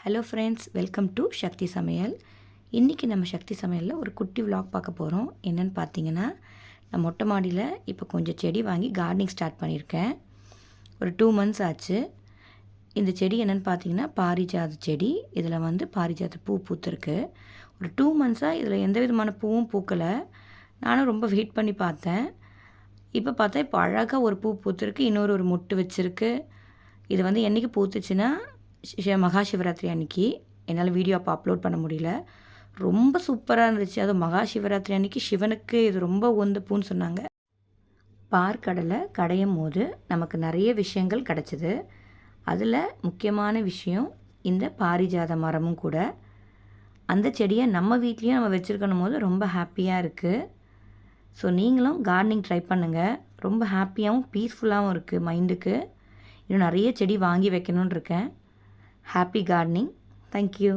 Hello friends, welcome to சக்தி சமையல். இன்றைக்கி நம்ம சக்தி சமையலில் ஒரு குட்டி விலாக் பார்க்க போகிறோம். என்னென்னு பார்த்தீங்கன்னா, நான் மொட்டை மாடியில் இப்போ கொஞ்சம் செடி வாங்கி கார்டனிங் ஸ்டார்ட் பண்ணியிருக்கேன். ஒரு 2 months ஆச்சு. இந்த செடி என்னென்னு பார்த்தீங்கன்னா பாரிஜாத செடி. இதில் பாரிஜாத பூ பூத்துருக்கு. ஒரு 2 monthஸாக இதில் எந்த விதமான பூவும் பூக்கலை. நானும் ரொம்ப வெயிட் பண்ணி பார்த்தேன். இப்போ பார்த்தா இப்போ அழகாக ஒரு பூ பூத்துருக்கு, இன்னொரு மொட்டு வச்சுருக்கு. இது என்றைக்கு பூத்துச்சுன்னா மகா சிவராத்திரி அன்றைக்கி. என்னால் வீடியோ அப்போ அப்லோட் பண்ண முடியல. ரொம்ப சூப்பராக இருந்துச்சு. அதுவும் மகா சிவராத்திரி அன்றைக்கி சிவனுக்கு இது ரொம்ப உகந்த பூன்னு சொன்னாங்க. பார்க்கடலை கடையும் போது நமக்கு நிறைய விஷயங்கள் கிடச்சிது. அதில் முக்கியமான விஷயம் இந்த பாரிஜாத மரமும் கூட. அந்த செடியை நம்ம வீட்லேயும் நம்ம வச்சுருக்கணும் போது ரொம்ப ஹாப்பியாக இருக்குது. ஸோ நீங்களும் கார்டனிங் ட்ரை பண்ணுங்கள். ரொம்ப ஹாப்பியாகவும் பீஸ்ஃபுல்லாகவும் இருக்குது மைண்டுக்கு. இன்னும் நிறைய செடி வாங்கி வைக்கணுன்னு இருக்கேன். Happy gardening. Thank you.